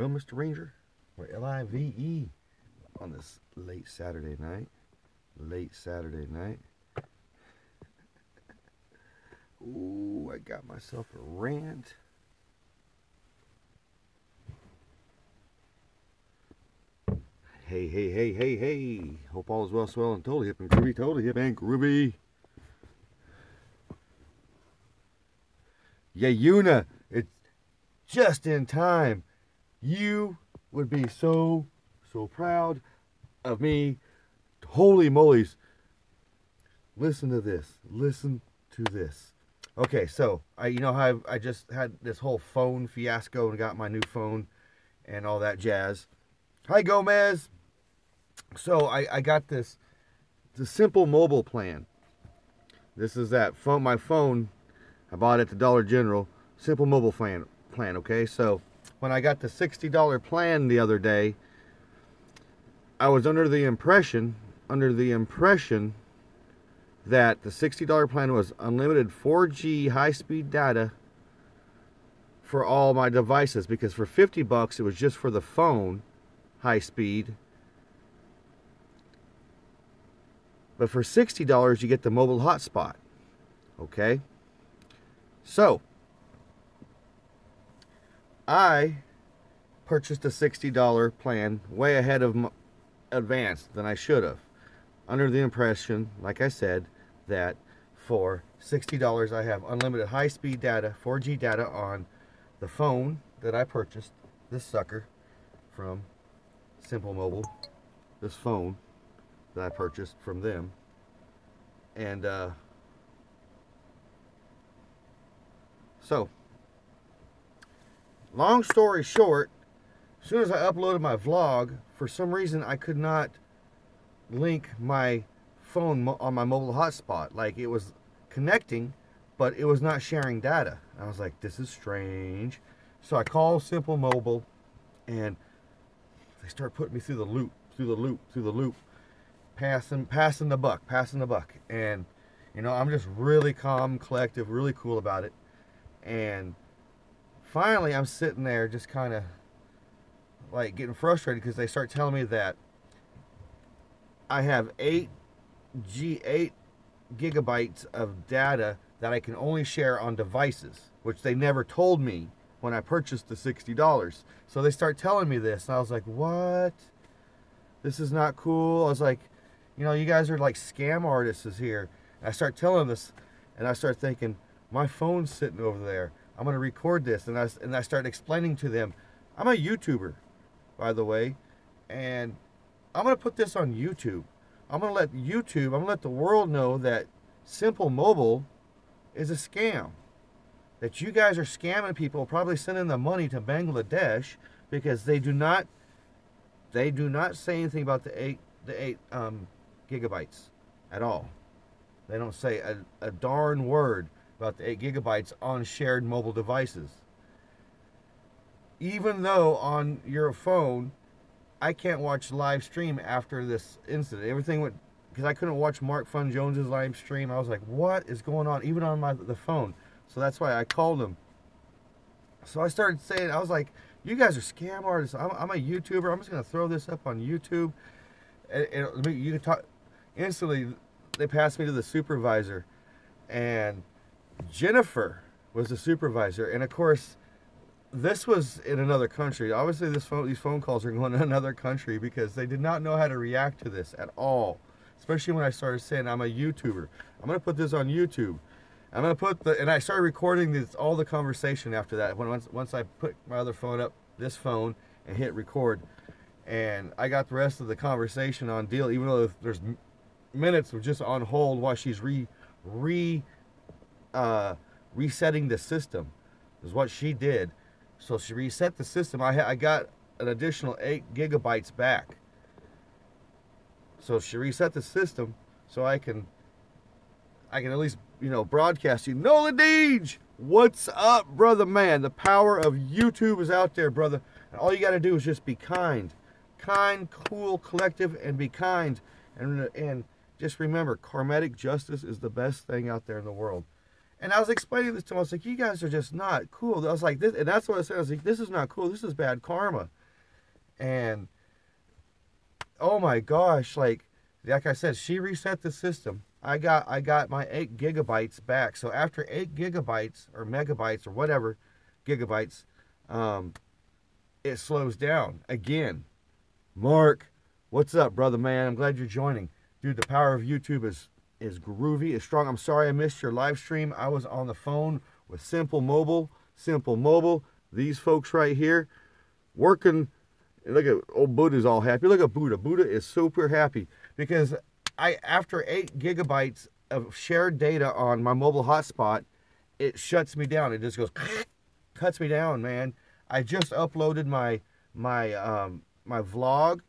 Well, Mr. Ranger, or L-I-V-E, on this late Saturday night. Ooh, I got myself a rant. Hey. Hope all is well, swell, and totally hip and groovy. Yeah, Una, it's just in time. You would be so proud of me. Holy moly's. Listen to this. Okay, so you know how I just had this whole phone fiasco and got my new phone and all that jazz. Hi, Gomez. So I got the simple mobile plan. This is that phone. My phone, I bought it at the Dollar General. Simple mobile plan. Okay, so when I got the $60 plan the other day, I was under the impression that the $60 plan was unlimited 4G high-speed data for all my devices, because for $50 it was just for the phone high speed, but for $60 you get the mobile hotspot. Okay, so I purchased a $60 plan way ahead of advanced than I should have, under the impression, like I said, that for $60 I have unlimited high-speed data, 4G data on the phone that I purchased, this sucker from Simple Mobile, this phone that I purchased from them. And so long story short, as soon as I uploaded my vlog, for some reason I could not link my phone on my mobile hotspot. Like, it was connecting, but it was not sharing data. I was like, this is strange. So I called Simple Mobile, and they start putting me through the loop, passing the buck. And you know, I'm just really calm, collective, really cool about it. And finally I'm sitting there just kind of like getting frustrated, because they start telling me that I have 8 gigabytes of data that I can only share on devices, which they never told me when I purchased the $60. So they start telling me this, and I was like, what? This is not cool. I was like, you know, you guys are like scam artists here. And I start telling this, and I start thinking, my phone's sitting over there. I'm going to record this. And I start explaining to them, I'm a YouTuber, by the way, and I'm going to put this on YouTube. I'm going to let the world know that Simple Mobile is a scam. That you guys are scamming people, probably sending the money to Bangladesh, because they do not say anything about the 8 gigabytes at all. They don't say a darn word about the 8 gigabytes on shared mobile devices. Even though on your phone, I can't watch live stream after this incident. Everything went, because I couldn't watch Mark Fun Jones's live stream. I was like, what is going on? Even on the phone. So that's why I called him. So I started saying, I was like, you guys are scam artists. I'm a YouTuber. I'm just going to throw this up on YouTube. And you can talk. Instantly, they passed me to the supervisor. And Jennifer was the supervisor. And of course, this was in another country. Obviously, these phone calls are going to another country, because they did not know how to react to this at all. Especially when I started saying I'm a YouTuber. I'm going to put this on YouTube. I'm going to put and I started recording all the conversation after that. Once I put my other phone up, this phone, and hit record. And I got the rest of the conversation on deal, even though there's minutes of just on hold while she's resetting the system, is what she did. So she reset the system. I got an additional 8 gigabytes back. So she reset the system so I can at least, you know, broadcast you. Nola Deej, what's up, brother? Man, the power of YouTube is out there, brother. And all you got to do is just be kind, cool, collective, and be kind. And just remember, karmatic justice is the best thing out there in the world. And I was explaining this to him. I was like, you guys are just not cool. I was like, this, and that's what I said. I was like, this is not cool. This is bad karma. And oh my gosh, like I said, she reset the system. I got my 8 gigabytes back. So after 8 gigabytes or megabytes or whatever, gigabytes, it slows down again. Mark, what's up, brother man? I'm glad you're joining. Dude, the power of YouTube is groovy, is strong. I'm sorry I missed your live stream. I was on the phone with Simple Mobile. Simple Mobile, these folks right here, working. Look at old Buddha's all happy. Look at Buddha. Buddha is super happy because after 8 gigabytes of shared data on my mobile hotspot, it shuts me down. It just goes, cuts me down, man. I just uploaded my vlog,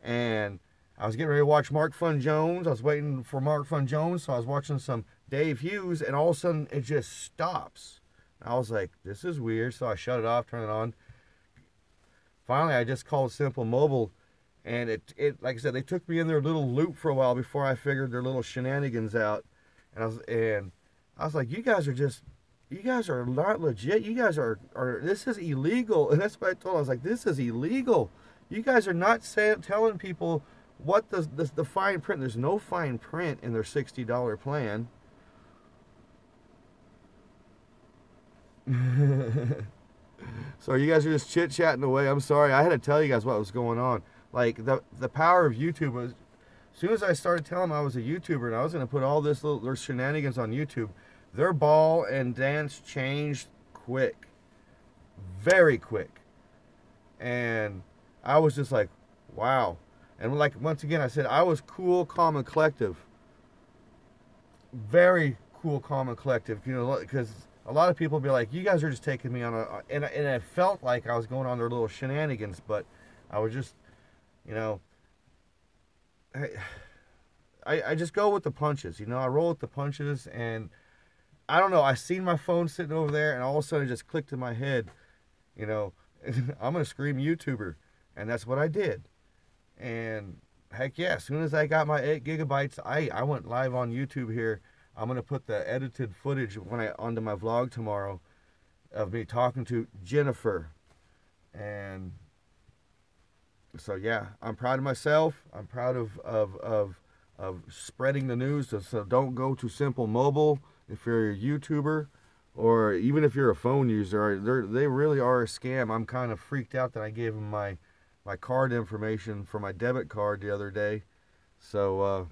and I was getting ready to watch Mark Fun Jones. I was waiting for Mark Fun Jones, so I was watching some Dave Hughes, and all of a sudden it just stops. I was like, this is weird, so I shut it off, turn it on. Finally, I just called Simple Mobile, and it like I said, they took me in their little loop for a while before I figured their little shenanigans out. And I was like, you guys are not legit. You guys are this is illegal. And that's what I told them. I was like, this is illegal. You guys are not telling people what the fine print. There's no fine print in their $60 plan. So you guys are just chit-chatting away. I'm sorry. I had to tell you guys what was going on. Like, the power of YouTube was, as soon as I started telling them I was a YouTuber and I was going to put all their shenanigans on YouTube, their ball and dance changed quick. Very quick. And I was just like, wow. And like, once again, I said, I was cool, calm, and collective. Very cool, calm, and collective. You know, because a lot of people be like, you guys are just taking me on and it felt like I was going on their little shenanigans, but I was just, you know, I just go with the punches, you know, I roll with the punches, and I don't know, I seen my phone sitting over there, and all of a sudden it just clicked in my head, you know, I'm going to scream YouTuber, and that's what I did. And heck yeah, as soon as I got my 8 gigabytes, I went live on YouTube here. I'm going to put the edited footage onto my vlog tomorrow of me talking to Jennifer. And so yeah, I'm proud of myself. I'm proud of spreading the news. So don't go to Simple Mobile if you're a YouTuber, or even if you're a phone user. They really are a scam. I'm kind of freaked out that I gave them my card information for my debit card the other day. So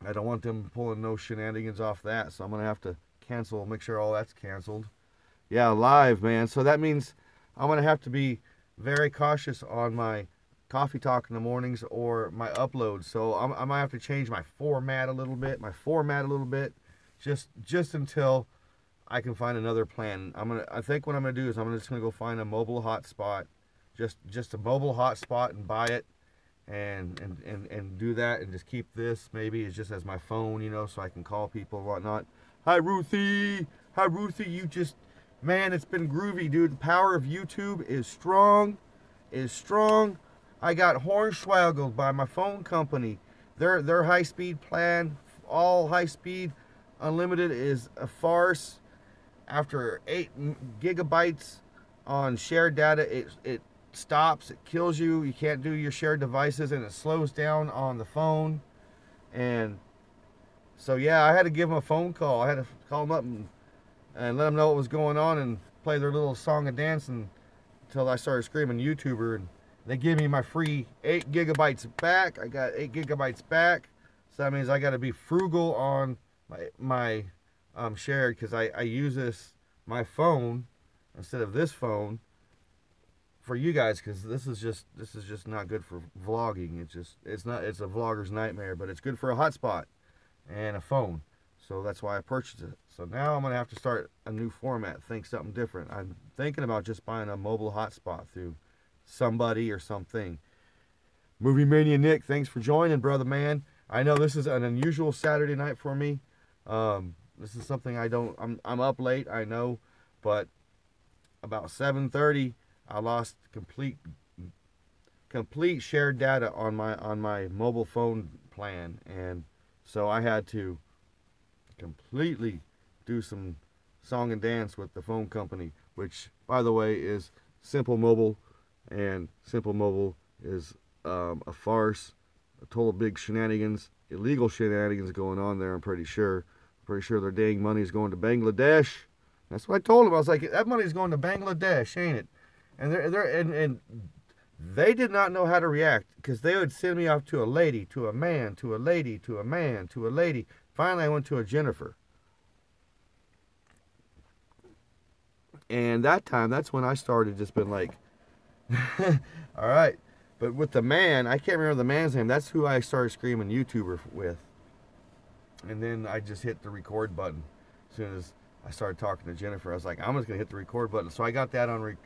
I don't want them pulling no shenanigans off that, so I'm going to have to cancel, make sure all that's canceled. Yeah, live, man. So that means I'm going to have to be very cautious on my coffee talk in the mornings or my uploads. So I might have to change my format a little bit, just until I can find another plan. I think what I'm going to do is I'm just going to go find a mobile hotspot, just a mobile hotspot, and buy it. And do that, and just keep this maybe it's just as my phone, you know, so I can call people and whatnot. Hi Ruthie, you just, man, it's been groovy, dude. The power of YouTube is strong. I got hornswoggled by my phone company. Their high-speed plan, all high-speed unlimited, is a farce. After 8 gigabytes on shared data, it stops, it kills you. You can't do your shared devices, and it slows down on the phone. And so yeah, I had to give them a phone call. I had to call them up and let them know what was going on, and play their little song and dance until I started screaming YouTuber, and they give me my free 8 gigabytes back. I got 8 gigabytes back, so that means I got to be frugal on my shared, because I use my phone instead of this phone for you guys, because this is just not good for vlogging. It's a vlogger's nightmare, but it's good for a hotspot and a phone. So that's why I purchased it. So now I'm gonna have to start a new format, think something different. I'm thinking about just buying a mobile hotspot through somebody or something. Movie Mania Nick, thanks for joining, brother man. I know this is an unusual Saturday night for me. This is something I'm up late, I know, but about 7:30 I lost complete shared data on my mobile phone plan, and so I had to completely do some song and dance with the phone company, which, by the way, is Simple Mobile, and Simple Mobile is a farce, a total big shenanigans, illegal shenanigans going on there. I'm pretty sure their dang money's going to Bangladesh. That's what I told them. I was like, that money's going to Bangladesh, ain't it? And they did not know how to react, because they would send me off to a lady, to a man, to a lady, to a man, to a lady. Finally, I went to a Jennifer. And that's when I started just been like, all right. But with the man, I can't remember the man's name. That's who I started screaming YouTuber with. And then I just hit the record button. As soon as I started talking to Jennifer, I was like, I'm just going to hit the record button. So I got that on,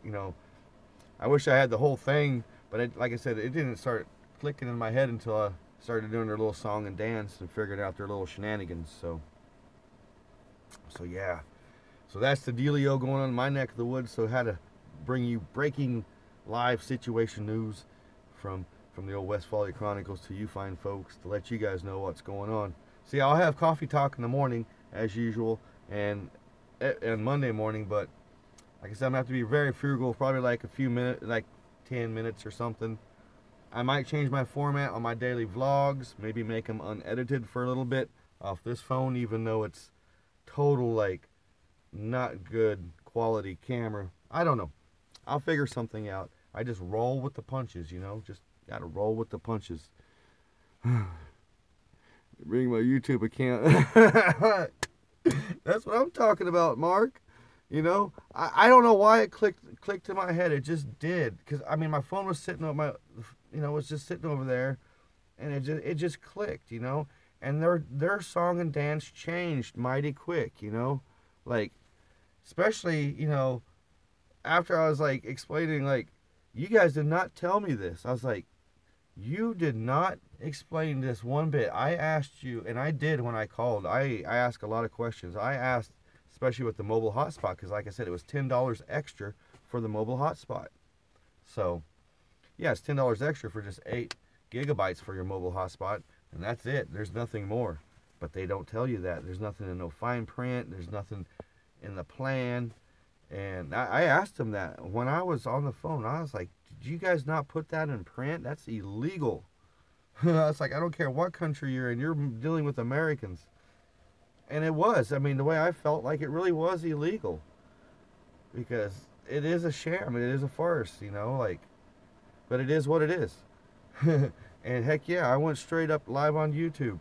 I wish I had the whole thing. But like I said, it didn't start clicking in my head until I started doing their little song and dance and figured out their little shenanigans. So yeah. So that's the dealio going on in my neck of the woods. So I had to bring you breaking live situation news from the old Westphalia Chronicles to you fine folks, to let you guys know what's going on. See, I'll have coffee talk in the morning as usual, and Monday morning, but like I said, I'm gonna have to be very frugal, probably like a few minutes, like 10 minutes or something. I might change my format on my daily vlogs, maybe make them unedited for a little bit off this phone, even though it's total like not good quality camera. I don't know. I'll figure something out. I just roll with the punches, just gotta roll with the punches. Bring my YouTube account. That's what I'm talking about, Mark. I don't know why it clicked in my head. It just did, because I mean my phone was sitting on my, was just sitting over there, and it just clicked, and their song and dance changed mighty quick, like, especially after I was like explaining, like, you guys did not tell me this. I was like, you did not explain this one bit. I asked you, and I did when I called. I asked a lot of questions. I asked, especially with the mobile hotspot, because like I said, it was $10 extra for the mobile hotspot. So, yeah, it's $10 extra for just 8 gigabytes for your mobile hotspot, and that's it. There's nothing more. But they don't tell you that. There's nothing in no fine print. There's nothing in the plan. And I asked them that when I was on the phone. I was like, did you guys not put that in print? That's illegal. I was like, I don't care what country you're in. You're dealing with Americans. And it was. I mean, the way I felt, like, it really was illegal. Because it is a sham. I mean, it is a farce, like. But it is what it is. And heck yeah, I went straight up live on YouTube.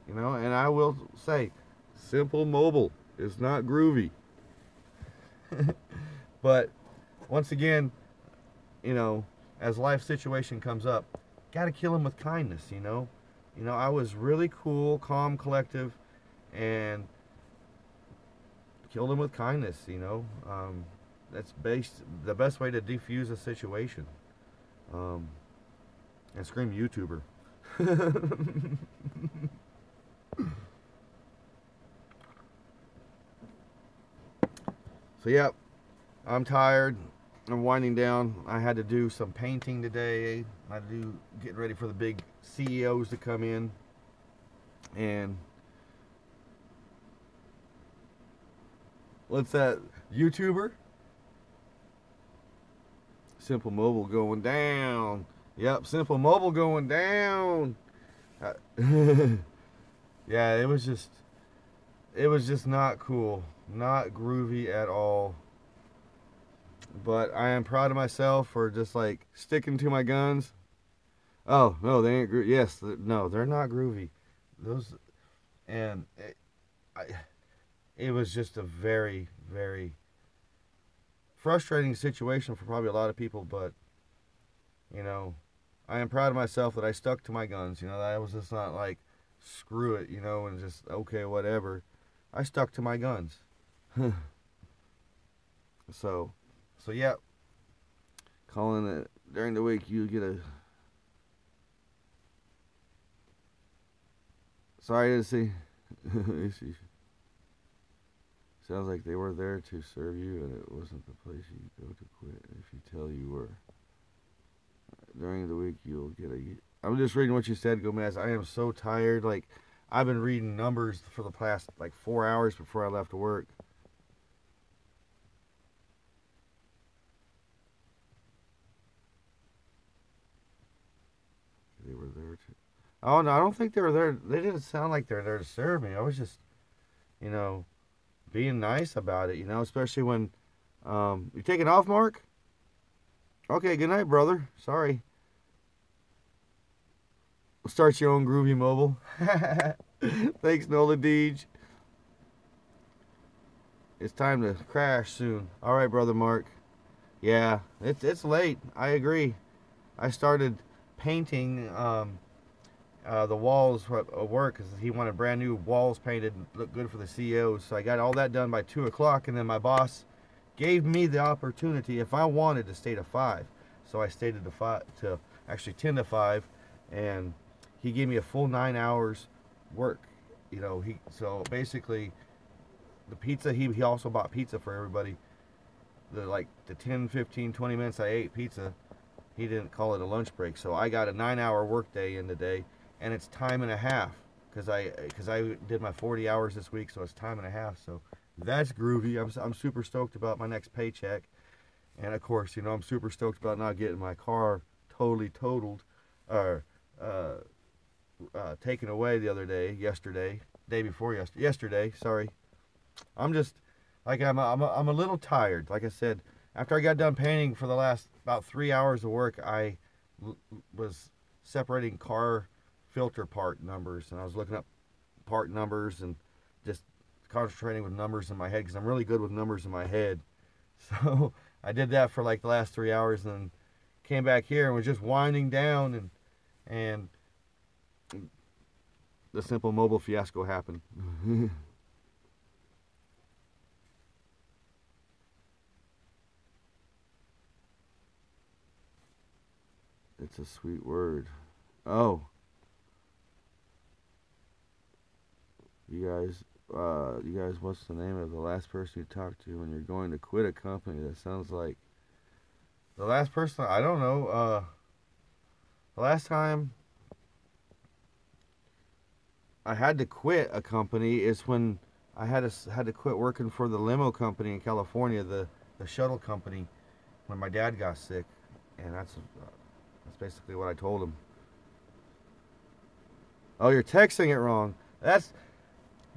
And I will say, Simple Mobile is not groovy. But once again, as life situation comes up, gotta kill him with kindness. I was really cool, calm, collective, and killed him with kindness. That's the best way to defuse a situation. And scream YouTuber. So yeah, I'm tired. I'm winding down. I had to do some painting today. I had to get ready for the big CEOs to come in. And what's that? YouTuber? Simple Mobile going down. Yep, Simple Mobile going down. Yeah, it was just not cool. Not groovy at all. But I am proud of myself for just like sticking to my guns. Oh no, they ain't groovy. Yes, no, they're not groovy. Those, and it was just a very, very frustrating situation for probably a lot of people. But I am proud of myself that I stuck to my guns. That I was just not like, screw it, and just okay, whatever. I stuck to my guns. So yeah, calling it during the week, you get a, sorry to see. Sounds like they were there to serve you and it wasn't the place you go to quit if you tell you were. During the week, you'll get a, I'm just reading what you said, Gomez. I am so tired. Like, I've been reading numbers for the past like 4 hours before I left work. They were there too. Oh no, I don't think they were there. They didn't sound like they're there to serve me. I was just, you know, being nice about it. You know, especially when you taking off, Mark? Okay, good night, brother. Sorry. Start your own groovy mobile. Thanks, Nola Deej. It's time to crash soon. All right, brother Mark. Yeah, it's late. I agree. I started painting the walls at work because he wanted brand new walls painted, look good for the CEOs. So I got all that done by 2 o'clock, and then my boss gave me the opportunity if I wanted to stay to 5. So I stayed to actually 10 to 5, and he gave me a full 9 hours work. You know, so basically the pizza, he also bought pizza for everybody. The 10, 15, 20 minutes I ate pizza, he didn't call it a lunch break. So I got a 9-hour work day in the day, and it's time and a half because I did my 40 hours this week, so it's time and a half. So that's groovy. I'm super stoked about my next paycheck, and of course, you know, I'm super stoked about not getting my car totally totaled or taken away yesterday. Sorry. I'm just like I'm a little tired. Like I said, after I got done painting for the last about 3 hours of work, I was separating car filter part numbers, and I was looking up part numbers and just concentrating with numbers in my head because I'm really good with numbers in my head. So I did that for like the last 3 hours, and then came back here and was just winding down, and the simple mobile fiasco happened. It's a sweet word. Oh. You guys, what's the name of the last person you talked to when you're going to quit a company? That sounds like the last person, I don't know. The last time I had to quit a company is when I had to quit working for the limo company in California, the shuttle company, when my dad got sick, and that's basically what I told him. Oh, you're texting it wrong. That's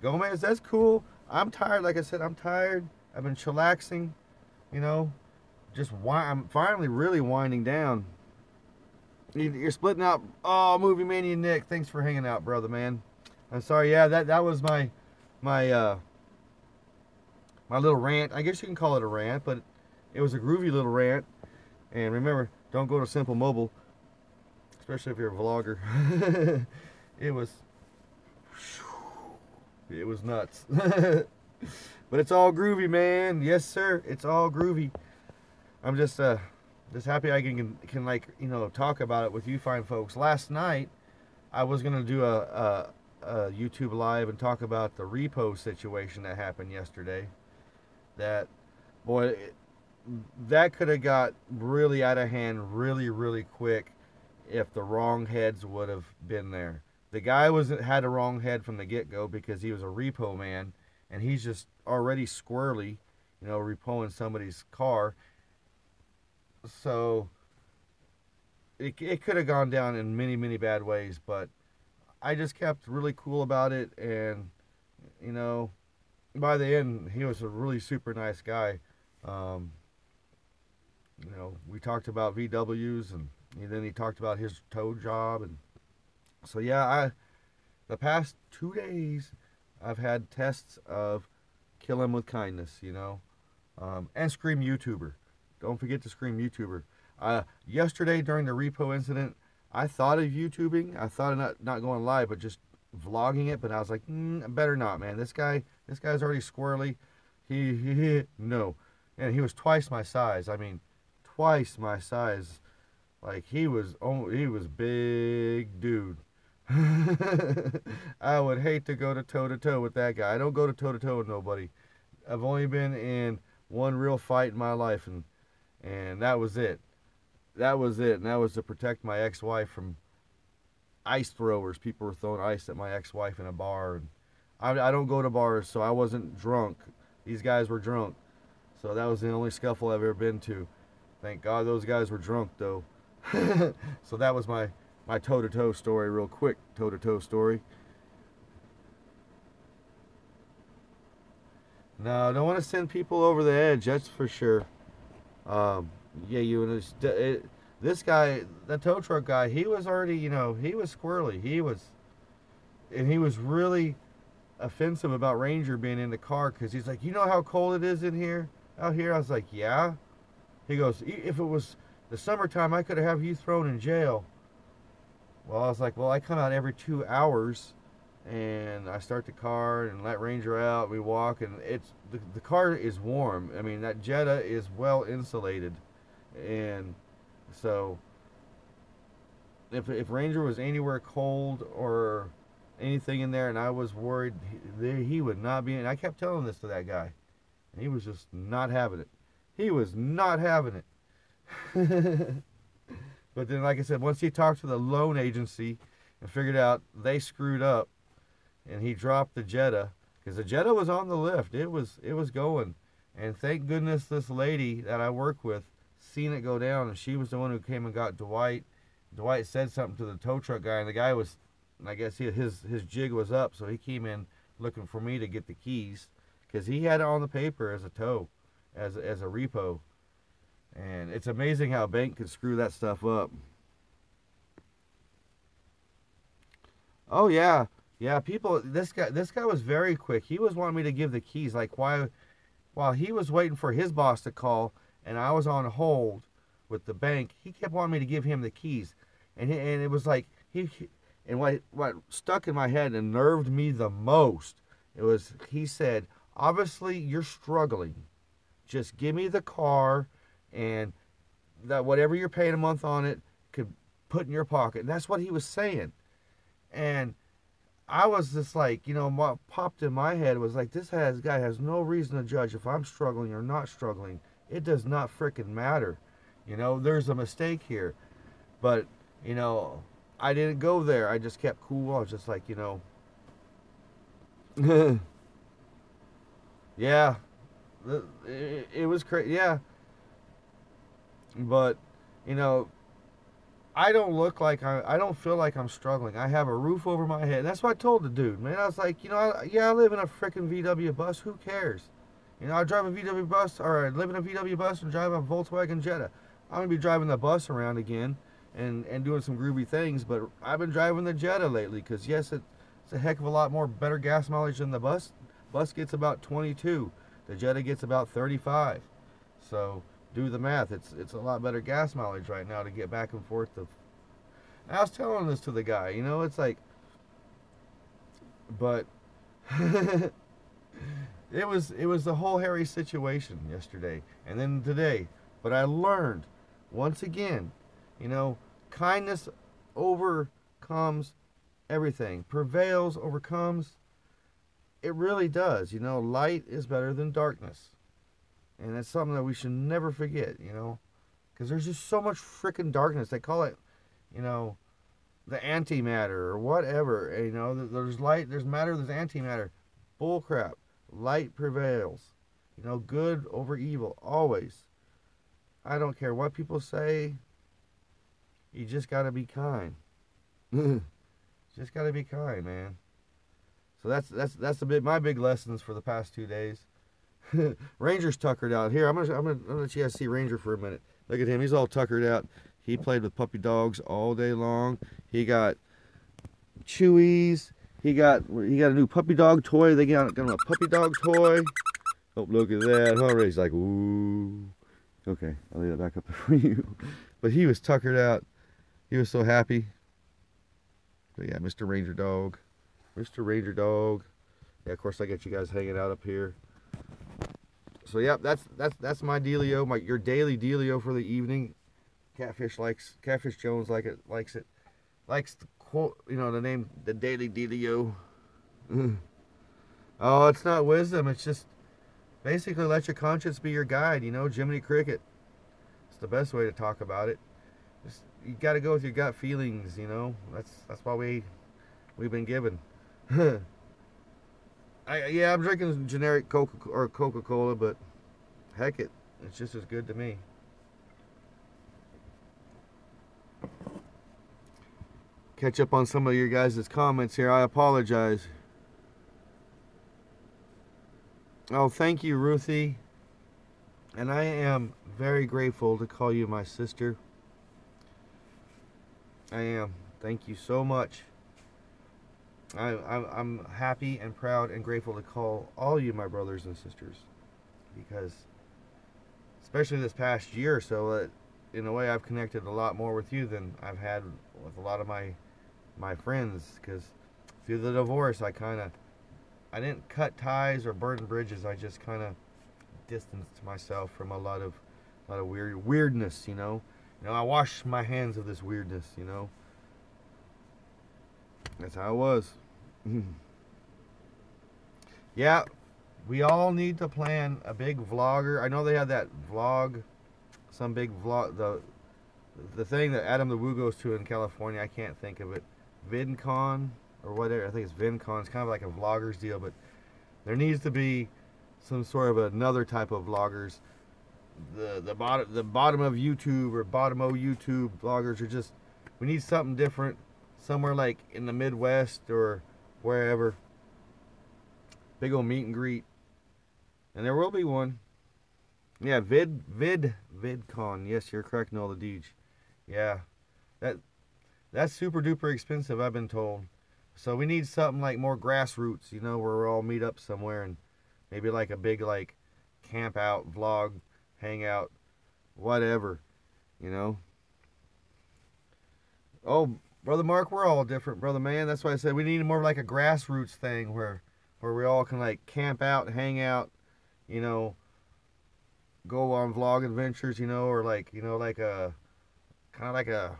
Gomez. That's cool. I'm tired. Like I said, I'm tired. I've been chillaxing. You know, I'm finally really winding down. You're splitting out. Oh, Movie Mania Nick, thanks for hanging out, brother, man. I'm sorry. Yeah, that was my little rant. I guess you can call it a rant, but it was a groovy little rant. And remember, don't go to Simple Mobile, especially if you're a vlogger. It was nuts. But it's all groovy, man. Yes, sir. It's all groovy. I'm just happy I can like, you know, talk about it with you fine folks. Last night I was gonna do a YouTube live and talk about the repo situation that happened yesterday. That, boy, that could have got really out of hand really quick if the wrong heads would have been there. The guy had a wrong head from the get-go because he was a repo man, and he's just already squirrely, you know, repoing somebody's car. So it could have gone down in many bad ways, but I just kept really cool about it, and, you know, by the end, he was a really super nice guy. You know, we talked about VWs, and then he talked about his tow job, and so yeah, the past 2 days I've had tests of kill him with kindness, you know, and scream YouTuber. Don't forget to scream YouTuber. Yesterday during the repo incident, I thought of YouTubing. I thought of not going live, but just vlogging it. But I was like, better not, man. This guy's already squirrely. No, and he was twice my size. I mean, twice my size. Like he was big dude. I would hate to go to toe with that guy. I don't go to toe with nobody. I've only been in one real fight in my life, and that was it. And that was to protect my ex-wife from ice throwers. People were throwing ice at my ex-wife in a bar. And I don't go to bars, so I wasn't drunk. These guys were drunk. So that was the only scuffle I've ever been to. Thank God those guys were drunk, though. So that was my toe-to-toe story, real quick toe-to-toe story. No, I don't want to send people over the edge, that's for sure. Yeah, this guy, the tow truck guy, he was already, he was squirrely. He was really offensive about Ranger being in the car, because he's like, you know how cold it is in here, out here? I was like, yeah. He goes, if it was the summertime, I could have you thrown in jail. Well, I was like, well, I come out every 2 hours, and I start the car and let Ranger out. We walk, and the car is warm. I mean, that Jetta is well insulated, and so if Ranger was anywhere cold or anything in there, and I was worried, he would not be in. I kept telling this to that guy, and he was just not having it. He was not having it. But then, like I said, once he talked to the loan agency and figured out they screwed up, and he dropped the Jetta, because the Jetta was on the lift. It was going. And thank goodness this lady that I work with seen it go down, and she was the one who came and got Dwight. Dwight said something to the tow truck guy, and the guy was, I guess his jig was up, so he came in looking for me to get the keys, because he had it on the paper as a tow, as a repo. And it's amazing how a bank can screw that stuff up. Oh yeah, people. This guy was very quick. He was wanting me to give the keys, like while he was waiting for his boss to call, and I was on hold with the bank. He kept wanting me to give him the keys, and it was like and what stuck in my head and nerved me the most, he said, obviously you're struggling. Just give me the car, and that whatever you're paying a month on it could put in your pocket. And that's what he was saying. And I was just like, what popped in my head was like, this guy has no reason to judge if I'm struggling or not struggling. It does not frickin' matter. There's a mistake here. But, I didn't go there. I just kept cool. I was just like, yeah. It was crazy. Yeah. But, I don't look like I don't feel like I'm struggling. I have a roof over my head. That's what I told the dude, man. I was like, I live in a freaking VW bus. Who cares? I drive a VW bus, or I live in a VW bus and drive a Volkswagen Jetta. I'm going to be driving the bus around again and doing some groovy things, but I've been driving the Jetta lately because, yes, it's a heck of a lot more better gas mileage than the bus. Bus gets about 22. The Jetta gets about 35. So do the math. It's a lot better gas mileage right now to get back and forth. I was telling this to the guy, it's like, but it was the whole hairy situation yesterday and then today. But I learned once again, kindness overcomes everything. Prevails, overcomes. It really does. Light is better than darkness. And that's something that we should never forget, because there's just so much freaking darkness. They call it, the antimatter or whatever. There's light, there's matter, there's antimatter. Bullcrap. Light prevails. Good over evil, always. I don't care what people say. You just got to be kind. Just got to be kind, man. So that's my big lessons for the past 2 days. Ranger's tuckered out. Here, I'm gonna let you guys see Ranger for a minute. Look at him. He's all tuckered out. He played with puppy dogs all day long. He got chewies. He got a new puppy dog toy. They got him a puppy dog toy. Oh, look at that. Huh? He's like, ooh. Okay, I'll lay that back up for you. But he was tuckered out. He was so happy. But yeah, Mr. Ranger Dog. Mr. Ranger Dog. Yeah, of course I got you guys hanging out up here. So yeah, that's my dealio, your daily dealio for the evening. Catfish Jones likes it. Likes the quote, the name, the daily dealio. Oh, it's not wisdom, it's just basically let your conscience be your guide, Jiminy Cricket. It's the best way to talk about it. You got to go with your gut feelings, you know. That's why we've been given. Yeah, I'm drinking generic Coca-Cola, but heck it's just as good to me. Catch up on some of your guys' comments here. I apologize. Oh, thank you, Ruthie. And I am very grateful to call you my sister. I am. Thank you so much. I'm happy and proud and grateful to call all you my brothers and sisters, because especially this past year or so, in a way I've connected a lot more with you than I've had with a lot of my friends, because through the divorce I didn't cut ties or burn bridges. I just kind of distanced myself from a lot of weirdness, you know. I washed my hands of this weirdness, you know. That's how it was. Yeah, we all need to plan a big vlogger. I know they have that vlog, some big vlog, the thing that Adam the Woo goes to in California. I can't think of it. VidCon or whatever. I think it's VidCon. It's kind of like a vlogger's deal, but there needs to be some sort of another type of vloggers. The bottom of YouTube or bottom of YouTube vloggers are just, we need something different, somewhere like in the Midwest or wherever. Big old meet and greet, and there will be one. Yeah, VidCon. Yes, you're correct in all the deeds. Yeah, that's super duper expensive, I've been told. So we need something like more grassroots, you know, where we all meet up somewhere and maybe like a big like camp out vlog, hangout, whatever, you know. Oh, Brother Mark, we're all different, brother man. That's why I said we need more like a grassroots thing where we all can like camp out, hang out, you know, go on vlog adventures, you know, or like, you know, like a kind of like a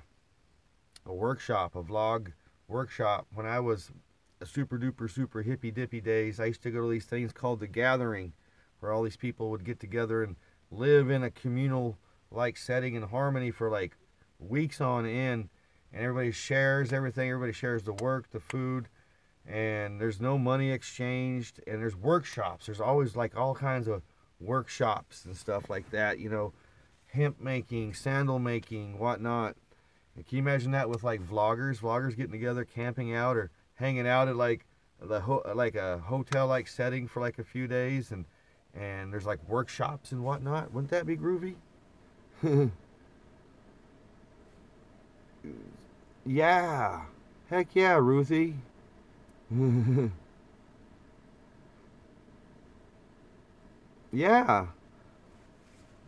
workshop, a vlog workshop. When I was a super duper super hippy dippy days, I used to go to these things called The Gathering, where all these people would get together and live in a communal like setting and harmony for like weeks on end, and everybody shares everything. Everybody shares the work, the food, and there's no money exchanged, and there's workshops. There's always like all kinds of workshops and stuff like that, you know, hemp making, sandal making, whatnot. And can you imagine that with like vloggers getting together, camping out or hanging out at like like a hotel like setting for like a few days, and there's like workshops and whatnot. Wouldn't that be groovy? Yeah, heck yeah, Ruthie. Yeah,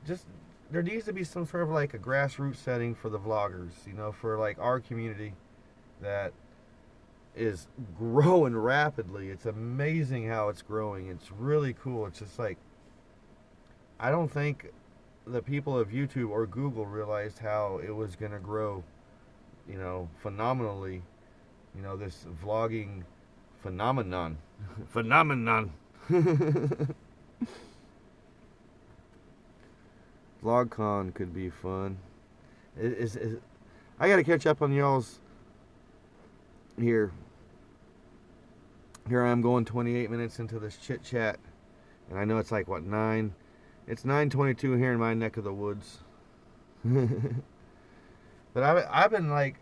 just there needs to be some sort of like a grassroots setting for the vloggers, you know, for like our community that is growing rapidly. It's amazing how it's growing. It's really cool. It's just like, I don't think the people of YouTube or Google realized how it was going to grow, you know, phenomenally, you know, this vlogging phenomenon. VlogCon could be fun. I got to catch up on y'all's here. Here I am going 28 minutes into this chit chat, and I know it's like what, 9? It's 9:22 here in my neck of the woods. But I've been like,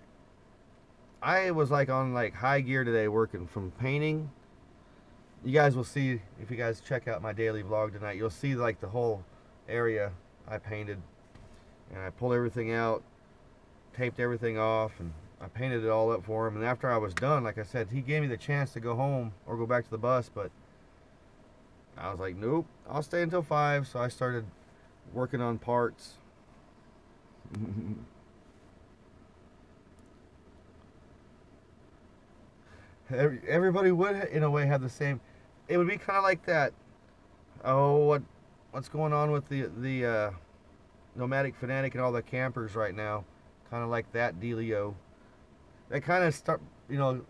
I was like on like high gear today working from painting. You guys will see, if you guys check out my daily vlog tonight, you'll see like the whole area I painted, and I pulled everything out, taped everything off, and I painted it all up for him. And after I was done, like I said, he gave me the chance to go home or go back to the bus, but I was like, nope, I'll stay until 5. So I started working on parts. Everybody would, in a way, have the same. It would be kind of like that. Oh, what's going on with the nomadic fanatic and all the campers right now? Kind of like that dealio. That kind of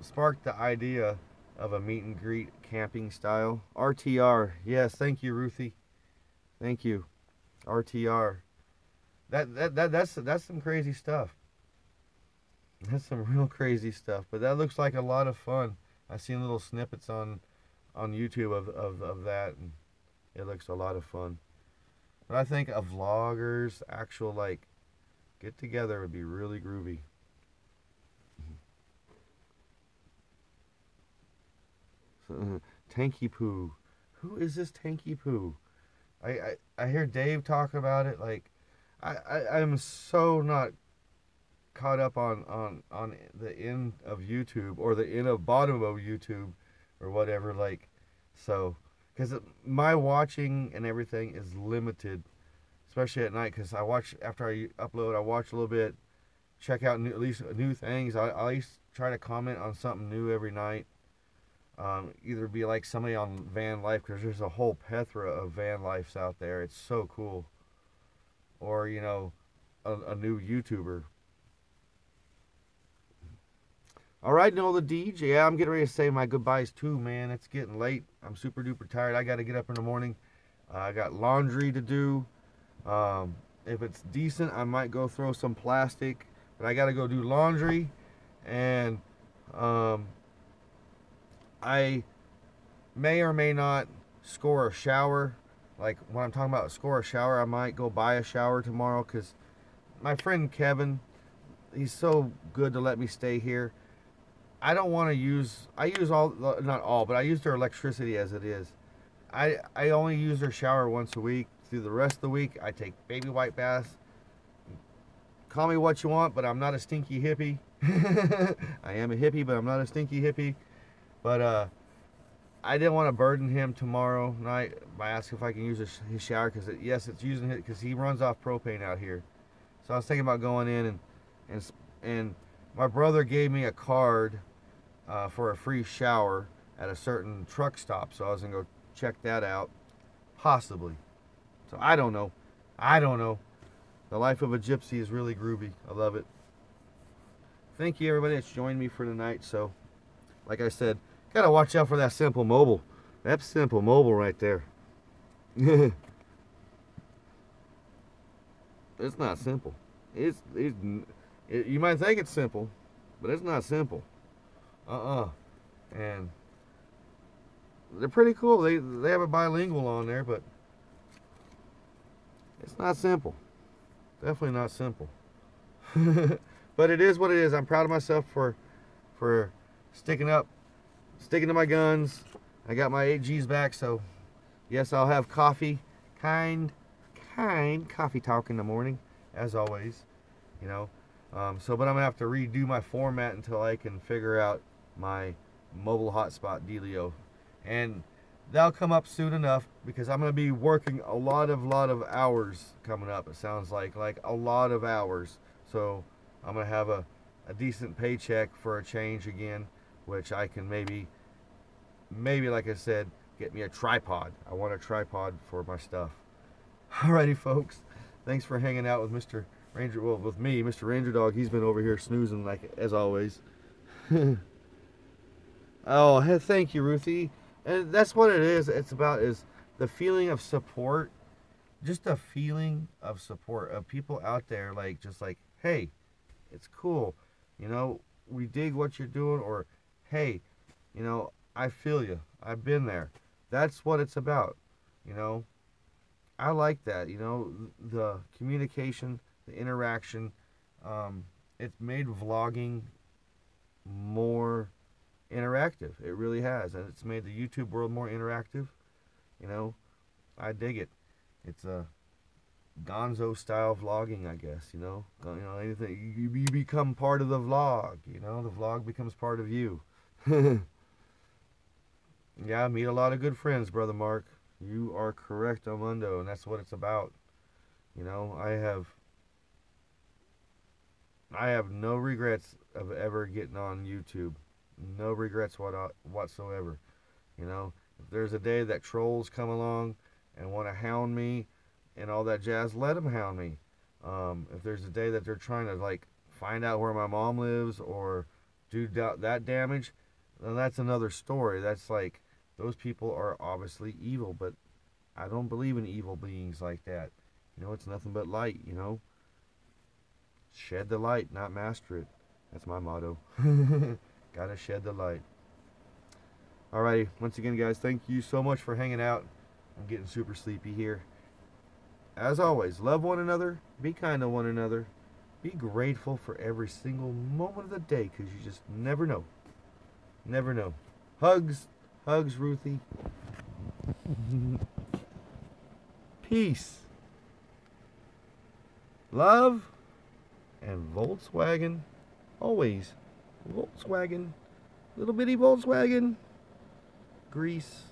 sparked the idea of a meet and greet camping style. RTR, yes, thank you, Ruthie. Thank you, RTR. That's some crazy stuff. That's some real crazy stuff. But that looks like a lot of fun. I've seen little snippets on YouTube of that, and it looks a lot of fun. But I think a vloggers actual like get together would be really groovy. So, Tanky Poo. Who is this Tanky Poo? I hear Dave talk about it. Like, I'm so not caught up on the end of YouTube or the end of bottom of YouTube or whatever. Like, so, because my watching and everything is limited, especially at night. Because I watch after I upload, I watch a little bit, check out at least new things. I at least try to comment on something new every night. Either be like somebody on van life, because there's a whole plethora of van lives out there. It's so cool. Or, you know, a new YouTuber. Alright, Nola DJ. Yeah, I'm getting ready to say my goodbyes too, man. It's getting late. I'm super duper tired. I got to get up in the morning. I got laundry to do. If it's decent, I might go throw some plastic. But I got to go do laundry. And I may or may not score a shower. Like, when I'm talking about score a shower, I might go buy a shower tomorrow, because my friend Kevin, he's so good to let me stay here. I don't want to use, I use all, not all, but I use their electricity as it is. I only use their shower once a week. Through the rest of the week, I take baby white baths. Call me what you want, but I'm not a stinky hippie. I am a hippie, but I'm not a stinky hippie. But I didn't want to burden him tomorrow night by asking if I can use his shower, because yes, it's using it because he runs off propane out here. So I was thinking about going in and my brother gave me a card for a free shower at a certain truck stop, so I was gonna go check that out, possibly. So I don't know. The life of a gypsy is really groovy. I love it. Thank you, everybody that's joined me for tonight. So, like I said, gotta watch out for that Simple Mobile. That's Simple Mobile right there. It's not simple. You might think it's simple, but it's not simple. And they're pretty cool. They have a bilingual on there, but it's not simple. Definitely not simple. But it is what it is. I'm proud of myself for sticking to my guns. I got my 8Gs back, so yes, I'll have coffee. Kind coffee talk in the morning, as always. You know. But I'm going to have to redo my format until I can figure out my mobile hotspot dealio. And that'll come up soon enough, because I'm going to be working a lot of hours coming up. It sounds like a lot of hours. So I'm going to have a decent paycheck for a change again, which I can maybe like I said, get me a tripod. I want a tripod for my stuff. Alrighty, folks. Thanks for hanging out with Mr. Ranger, well, with me, Mr. Ranger Dog. He's been over here snoozing like as always. Oh, thank you, Ruthie. And that's what it is. It's about is the feeling of support. Just a feeling of support of people out there, like, just like, hey, it's cool. You know, we dig what you're doing, or hey, you know, I feel you. I've been there. That's what it's about. You know, I like that. You know, the communication, the interaction. It's made vlogging more interactive. It really has, and it's made the YouTube world more interactive. You know, I dig it. It's a gonzo style vlogging, I guess. You know, anything, you become part of the vlog. You know, the vlog becomes part of you. Yeah, I meet a lot of good friends, Brother Mark. You are correct, Amundo, and that's what it's about. You know, I have no regrets of ever getting on YouTube. No regrets whatsoever. You know, if there's a day that trolls come along and want to hound me and all that jazz, let them hound me. If there's a day that they're trying to, like, find out where my mom lives or do that damage, then that's another story. That's like, those people are obviously evil, but I don't believe in evil beings like that. You know, it's nothing but light, you know. Shed the light, not master it. That's my motto. Gotta shed the light. Alrighty, once again guys, thank you so much for hanging out. I'm getting super sleepy here. As always, love one another, be kind to one another, be grateful for every single moment of the day, because you just never know. Never know. Hugs, Ruthie. Peace. Love and Volkswagen. Always Volkswagen. Little bitty Volkswagen. Grease.